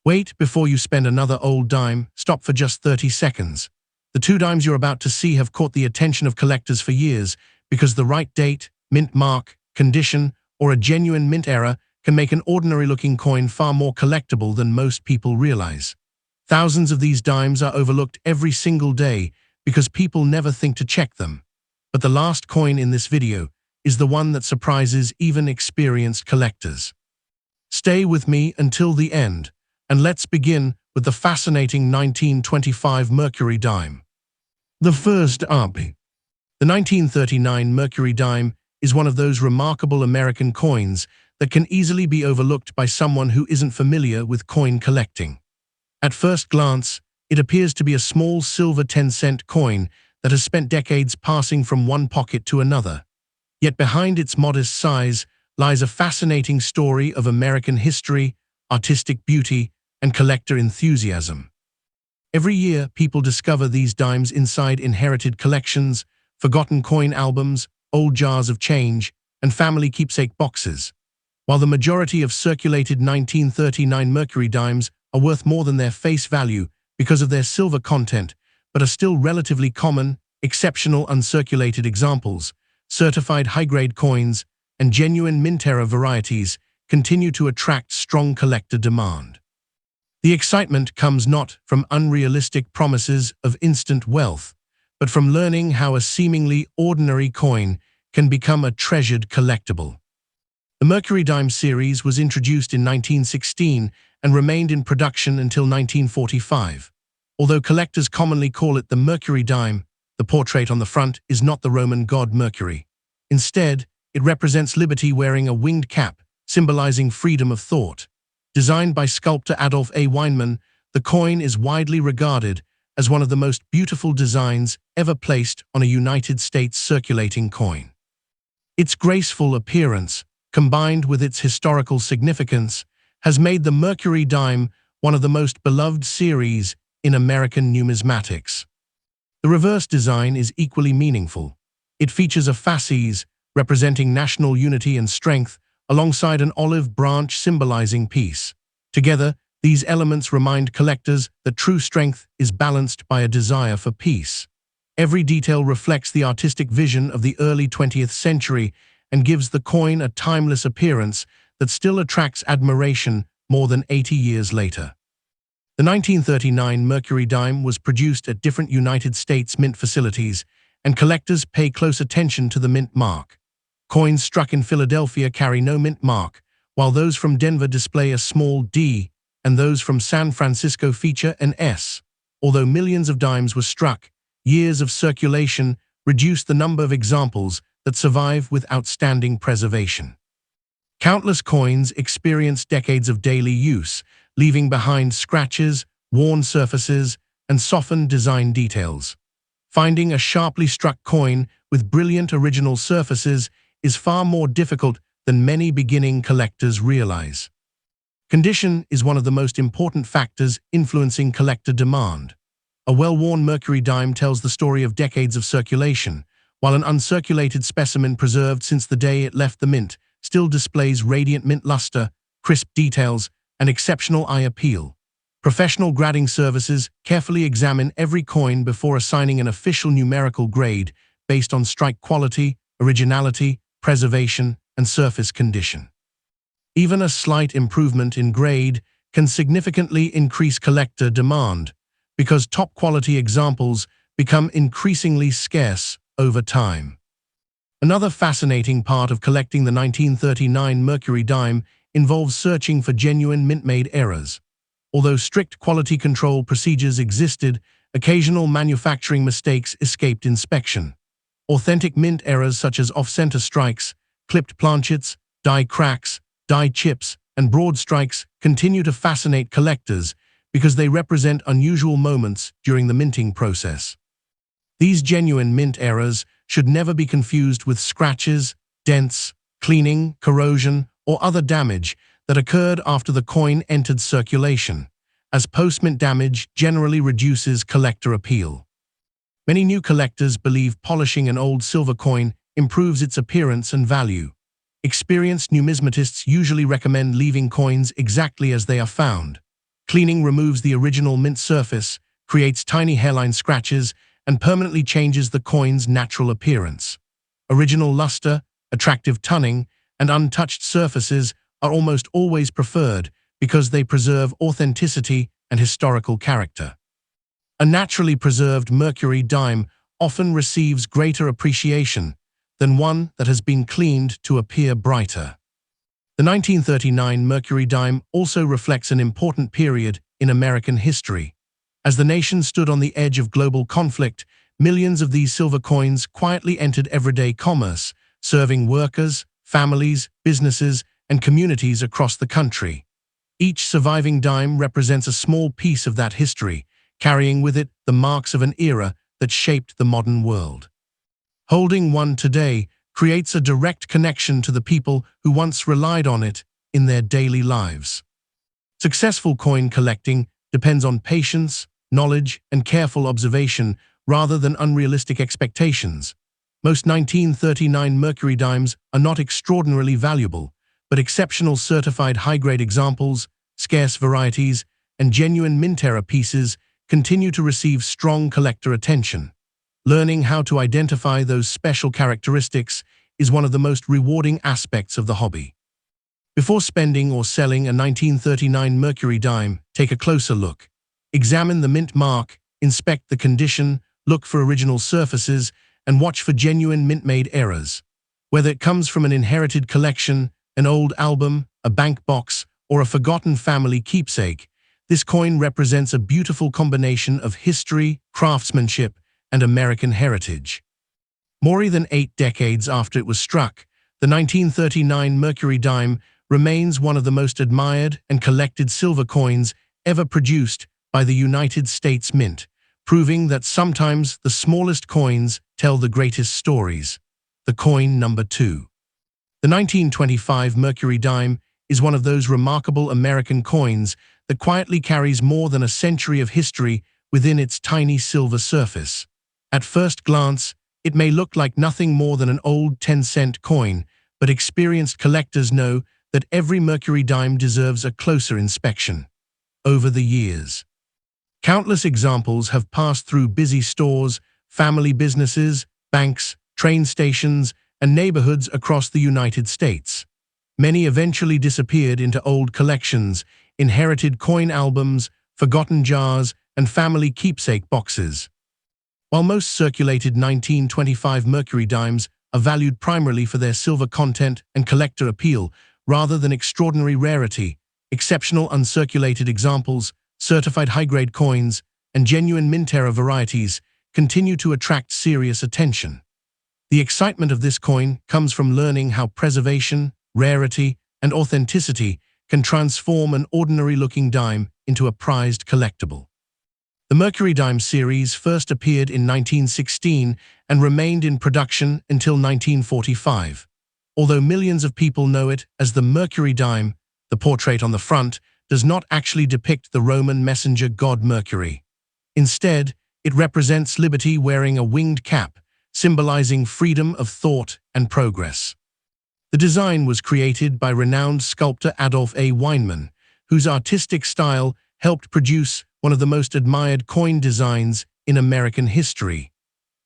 Wait before you spend another old dime. Stop for just 30 seconds. The two dimes you're about to see have caught the attention of collectors for years because the right date, mint mark, condition, or a genuine mint error can make an ordinary-looking coin far more collectible than most people realize. Thousands of these dimes are overlooked every single day because people never think to check them. But the last coin in this video is the one that surprises even experienced collectors. Stay with me until the end, and let's begin with the fascinating 1925 Mercury Dime. The first up. The 1939 Mercury Dime is one of those remarkable American coins that can easily be overlooked by someone who isn't familiar with coin collecting. At first glance, it appears to be a small silver 10-cent coin that has spent decades passing from one pocket to another. Yet behind its modest size lies a fascinating story of American history, artistic beauty, and collector enthusiasm. Every year, people discover these dimes inside inherited collections, forgotten coin albums, old jars of change, and family keepsake boxes. While the majority of circulated 1939 Mercury dimes are worth more than their face value because of their silver content, but are still relatively common, exceptional uncirculated examples, certified high-grade coins, and genuine mint-era varieties continue to attract strong collector demand. The excitement comes not from unrealistic promises of instant wealth, but from learning how a seemingly ordinary coin can become a treasured collectible. The Mercury Dime series was introduced in 1916 and remained in production until 1945. Although collectors commonly call it the Mercury Dime, the portrait on the front is not the Roman god Mercury. Instead, it represents liberty wearing a winged cap, symbolizing freedom of thought. Designed by sculptor Adolf A. Weinman, the coin is widely regarded as one of the most beautiful designs ever placed on a United States circulating coin. Its graceful appearance, combined with its historical significance, has made the Mercury Dime one of the most beloved series in American numismatics. The reverse design is equally meaningful. It features a fasces representing national unity and strength alongside an olive branch symbolizing peace. Together, these elements remind collectors that true strength is balanced by a desire for peace. Every detail reflects the artistic vision of the early 20th century and gives the coin a timeless appearance that still attracts admiration more than 80 years later. The 1939 Mercury Dime was produced at different United States mint facilities, and collectors pay close attention to the mint mark. Coins struck in Philadelphia carry no mint mark, while those from Denver display a small D, and those from San Francisco feature an S. Although millions of dimes were struck, years of circulation reduced the number of examples that survive with outstanding preservation. Countless coins experienced decades of daily use, leaving behind scratches, worn surfaces, and softened design details. Finding a sharply struck coin with brilliant original surfaces is far more difficult than many beginning collectors realize. Condition is one of the most important factors influencing collector demand. A well-worn Mercury Dime tells the story of decades of circulation, while an uncirculated specimen preserved since the day it left the mint still displays radiant mint luster, crisp details, and exceptional eye appeal. Professional grading services carefully examine every coin before assigning an official numerical grade based on strike quality, originality, preservation, and surface condition. Even a slight improvement in grade can significantly increase collector demand because top-quality examples become increasingly scarce over time. Another fascinating part of collecting the 1939 Mercury Dime involves searching for genuine mint-made errors. Although strict quality control procedures existed, occasional manufacturing mistakes escaped inspection. Authentic mint errors such as off-center strikes, clipped planchets, die cracks, die chips, and broad strikes continue to fascinate collectors because they represent unusual moments during the minting process. These genuine mint errors should never be confused with scratches, dents, cleaning, corrosion, or other damage that occurred after the coin entered circulation, as post-mint damage generally reduces collector appeal. Many new collectors believe polishing an old silver coin improves its appearance and value. Experienced numismatists usually recommend leaving coins exactly as they are found. Cleaning removes the original mint surface, creates tiny hairline scratches, and permanently changes the coin's natural appearance. Original luster, attractive toning, and untouched surfaces are almost always preferred because they preserve authenticity and historical character. A naturally preserved Mercury dime often receives greater appreciation than one that has been cleaned to appear brighter. The 1939 Mercury dime also reflects an important period in American history. As the nation stood on the edge of global conflict, millions of these silver coins quietly entered everyday commerce, serving workers, families, businesses, and communities across the country. Each surviving dime represents a small piece of that history, carrying with it the marks of an era that shaped the modern world. Holding one today creates a direct connection to the people who once relied on it in their daily lives. Successful coin collecting depends on patience, knowledge, and careful observation rather than unrealistic expectations. Most 1939 Mercury dimes are not extraordinarily valuable, but exceptional certified high-grade examples, scarce varieties, and genuine mint-era pieces continue to receive strong collector attention. Learning how to identify those special characteristics is one of the most rewarding aspects of the hobby. Before spending or selling a 1939 Mercury dime, take a closer look. Examine the mint mark, inspect the condition, look for original surfaces, and watch for genuine mint-made errors. Whether it comes from an inherited collection, an old album, a bank box, or a forgotten family keepsake, this coin represents a beautiful combination of history, craftsmanship, and American heritage. More than 8 decades after it was struck, the 1939 Mercury dime remains one of the most admired and collected silver coins ever produced by the United States Mint, proving that sometimes the smallest coins tell the greatest stories. The coin number 2. The 1925 Mercury dime is one of those remarkable American coins that quietly carries more than a century of history within its tiny silver surface. At first glance, it may look like nothing more than an old 10-cent coin, but experienced collectors know that every Mercury dime deserves a closer inspection. Over the years, countless examples have passed through busy stores, family businesses, banks, train stations, and neighborhoods across the United States. Many eventually disappeared into old collections, inherited coin albums, forgotten jars, and family keepsake boxes. While most circulated 1925 Mercury dimes are valued primarily for their silver content and collector appeal rather than extraordinary rarity, exceptional uncirculated examples, certified high-grade coins, and genuine mint-era varieties continue to attract serious attention. The excitement of this coin comes from learning how preservation, rarity, and authenticity can transform an ordinary-looking dime into a prized collectible. The Mercury Dime series first appeared in 1916 and remained in production until 1945. Although millions of people know it as the Mercury Dime, the portrait on the front does not actually depict the Roman messenger god Mercury. Instead, it represents liberty wearing a winged cap, symbolizing freedom of thought and progress. The design was created by renowned sculptor Adolf A. Weinman, whose artistic style helped produce one of the most admired coin designs in American history.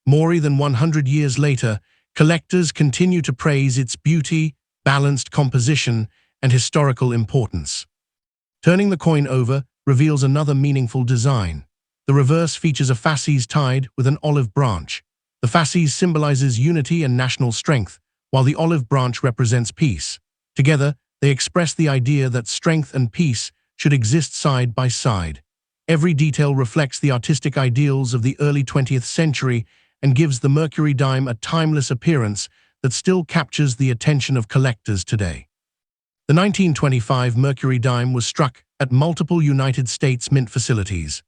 More than 100 years later, collectors continue to praise its beauty, balanced composition, and historical importance. Turning the coin over reveals another meaningful design. The reverse features a fasces tied with an olive branch. The fasces symbolizes unity and national strength, while the olive branch represents peace. Together, they express the idea that strength and peace should exist side by side. Every detail reflects the artistic ideals of the early 20th century and gives the Mercury Dime a timeless appearance that still captures the attention of collectors today. The 1925 Mercury Dime was struck at multiple United States mint facilities.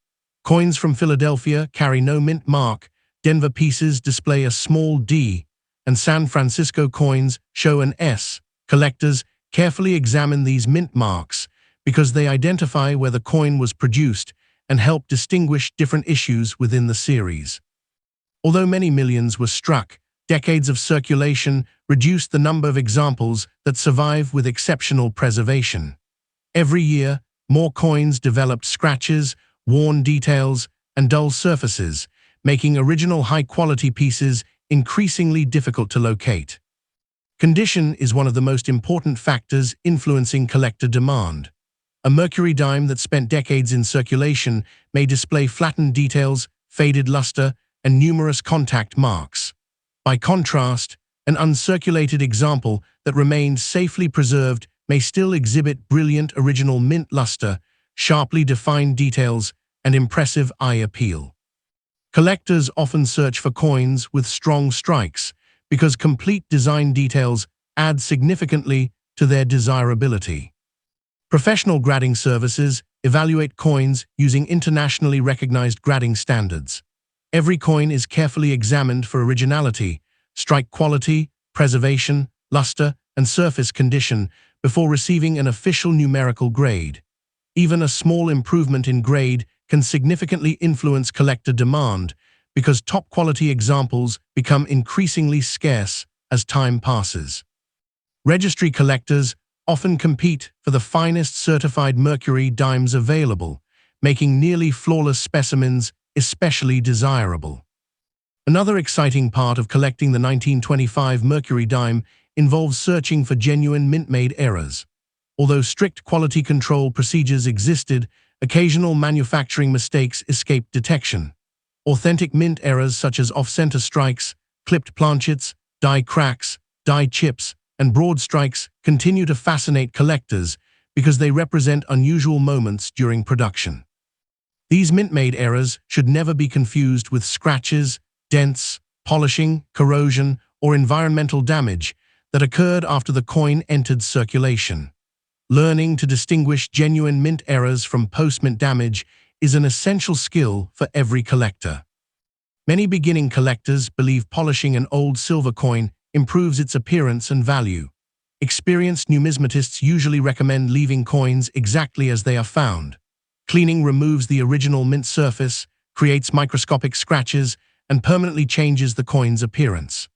Coins from Philadelphia carry no mint mark, Denver pieces display a small D, and San Francisco coins show an S. Collectors carefully examine these mint marks because they identify where the coin was produced and help distinguish different issues within the series. Although many millions were struck, decades of circulation reduced the number of examples that survive with exceptional preservation. Every year, more coins developed scratches, worn details, and dull surfaces, making original high-quality pieces increasingly difficult to locate. Condition is one of the most important factors influencing collector demand. A Mercury dime that spent decades in circulation may display flattened details, faded luster, and numerous contact marks. By contrast, an uncirculated example that remained safely preserved may still exhibit brilliant original mint luster, sharply defined details, and impressive eye appeal. Collectors often search for coins with strong strikes because complete design details add significantly to their desirability. Professional grading services evaluate coins using internationally recognized grading standards. Every coin is carefully examined for originality, strike quality, preservation, luster, and surface condition before receiving an official numerical grade. Even a small improvement in grade can significantly influence collector demand because top-quality examples become increasingly scarce as time passes. Registry collectors often compete for the finest certified Mercury dimes available, making nearly flawless specimens especially desirable. Another exciting part of collecting the 1925 Mercury dime involves searching for genuine mint-made errors. Although strict quality control procedures existed, occasional manufacturing mistakes escaped detection. Authentic mint errors such as off-center strikes, clipped planchets, die cracks, die chips, and broad strikes continue to fascinate collectors because they represent unusual moments during production. These mint-made errors should never be confused with scratches, dents, polishing, corrosion, or environmental damage that occurred after the coin entered circulation. Learning to distinguish genuine mint errors from post-mint damage is an essential skill for every collector. Many beginning collectors believe polishing an old silver coin improves its appearance and value. Experienced numismatists usually recommend leaving coins exactly as they are found. Cleaning removes the original mint surface, creates microscopic scratches, and permanently changes the coin's appearance.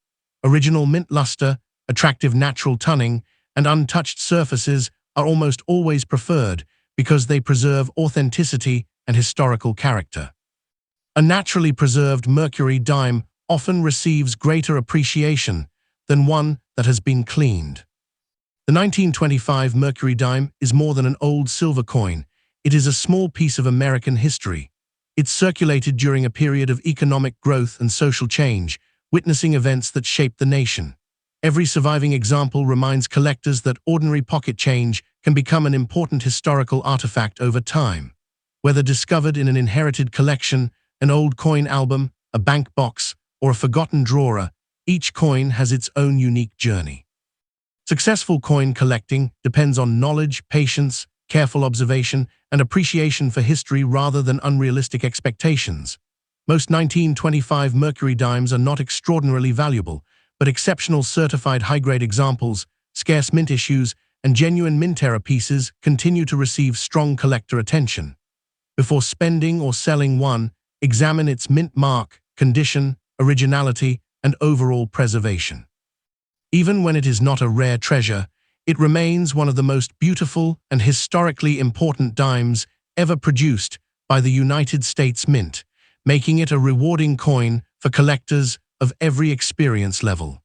Original mint luster, attractive natural toning, and untouched surfaces are almost always preferred because they preserve authenticity and historical character. A naturally preserved Mercury dime often receives greater appreciation than one that has been cleaned. The 1925 Mercury dime is more than an old silver coin. It is a small piece of American history. It circulated during a period of economic growth and social change, witnessing events that shaped the nation. Every surviving example reminds collectors that ordinary pocket change can become an important historical artifact over time. Whether discovered in an inherited collection, an old coin album, a bank box, or a forgotten drawer, each coin has its own unique journey. Successful coin collecting depends on knowledge, patience, careful observation, and appreciation for history rather than unrealistic expectations. Most 1925 Mercury dimes are not extraordinarily valuable, but exceptional certified high-grade examples, scarce mint issues, and genuine mint-era pieces continue to receive strong collector attention. Before spending or selling one, examine its mint mark, condition, originality, and overall preservation. Even when it is not a rare treasure, it remains one of the most beautiful and historically important dimes ever produced by the United States Mint, making it a rewarding coin for collectors of every experience level.